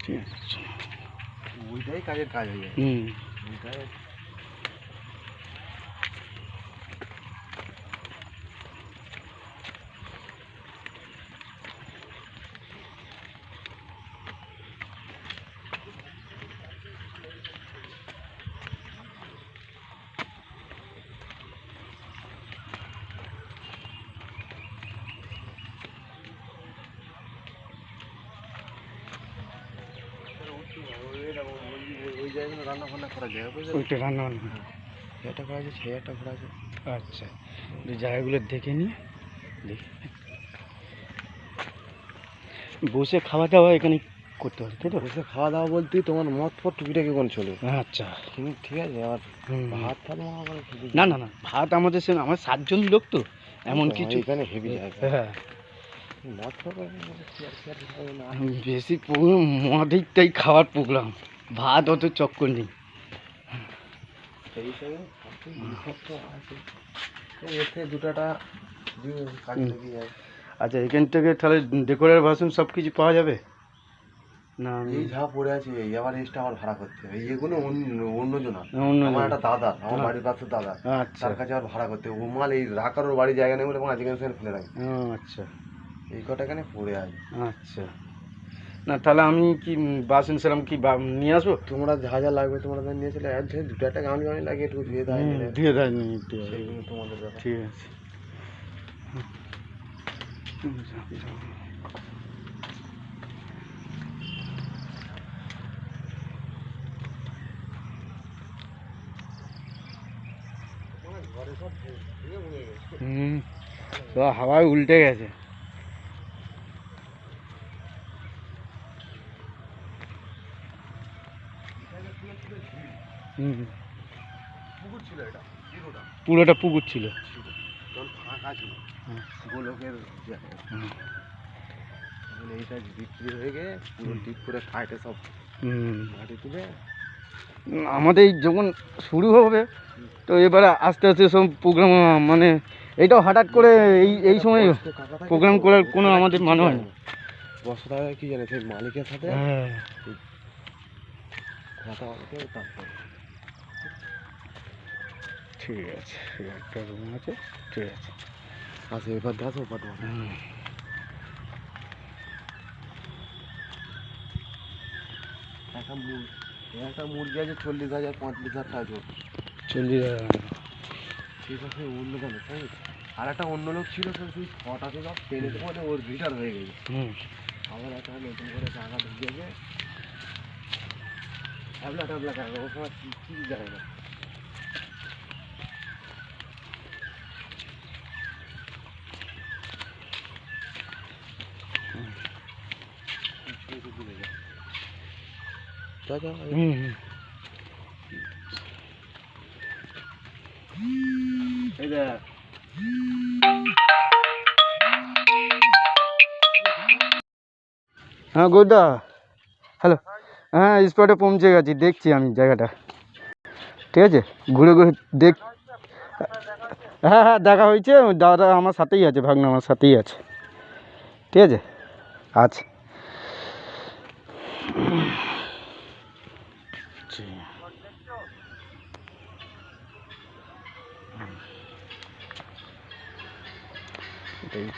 ঠিক আছে, ওইটাই কাজের কাজ হয়ে যায়। ওইটাই ওই জায়গাগুলো রান্না বান্না করা যায়, ওইটা রান্না বান্না। এটা করা যায়, ছেলেটা করা যায়। আচ্ছা, ওই জায়গাগুলো দেখে নিয়ে দেখি বসে খাওয়া দাওয়া এখানে করতে পারি, তাই তো? বসে খাওয়া দাওয়া বলতে তোমার মদ ফট টুকিটাকি কোন চলে। আচ্ছা, ঠিক আছে। আর ভাত ফাত না না না, ভাত আমাদের সঙ্গে আমার 7 জন লোক তো, এমন কিছু এখানে হেভি জায়গা। হ্যাঁ, মদ ফট বেশি মদেরটাই খাওয়ার প্রোগ্রাম, ভাত অত চক্কর নেই। সেই জিনিসপত্র আছে, এতে দুটাটা কাজ লেগে যায়। আচ্ছা, এখান থেকে তাহলে ডেকোরের বাসন সব কিছু পাওয়া যাবে না? এই যা পড়ে আছে এই আবার এক্সট্রা আমার ভাড়া করতে হবে, এইগুলো অন্যজনা। অন্যজন। আমার একটা দাদা, আমার বাড়ির পাশে দাদা, আচ্ছা, তার কাছে আবার ভাড়া করতে হবে। ও মাল এই রাখার ওর বাড়ি জায়গা নেই বলে আজকে সেখানে ফেলে রাখি। আচ্ছা এই কটা এখানে পড়ে আছে। আচ্ছা, না তাহলে আমি কি বাসন সেরকম কি নিয়ে আসবো? তোমরা যা যা লাগবে তোমরা নিয়ে চলে, আর দুটো একটা গামলি গামলি লাগে একটু ধুয়ে দেয়, দিয়ে দেয় নি, সেইগুলো তোমাদের ব্যাপার। ঠিক আছে। তো হাওয়ায় উল্টে গেছে। পুকুর ছিল, এটা পুরোটা পুকুর ছিল, তখন ফাঁকা ছিল গোলকের জায়গা। এইটা বিক্রি হয়ে গিয়ে পুরো ডিপ করে খাইটে সব মাটি তুলে। আমাদের যখন শুরু হবে তো এবারে আস্তে আস্তে সব প্রোগ্রাম, মানে এইটাও হঠাৎ করে এই সময় প্রোগ্রাম করার কোনো আমাদের মানে হয় না। বছর আগে কি জানে সেই মালিকের সাথে কথা বলতে, তারপর ঠিক আছে, একটা রুম আছে, ঠিক আছে। আচ্ছা, এবার দেখো পাঠা একটা মুরগি আছে 40,000 45,000 টাকা জোর। 40,000। ঠিক আছে, অন্য দামে তাই। আর একটা অন্য লোক ছিল, তো সেই ছটাকে সব টেনে মানে ওর রিটার হয়ে গেছে। আবার একটা নতুন করে টাকা ঢুকিয়েছে, ট্যাবলা ট্যাবলা টাকা, ও সময় কি জানে না। হ্যাঁ গোদা, হ্যালো। হ্যাঁ, স্পটে পৌঁছে গেছি, দেখছি আমি জায়গাটা। ঠিক আছে, ঘুরে ঘুরে দেখ। হ্যাঁ হ্যাঁ, দেখা হয়েছে, দাদা আমার সাথেই আছে, ভাগনা আমার সাথেই আছে। ঠিক আছে, আচ্ছা। এটাই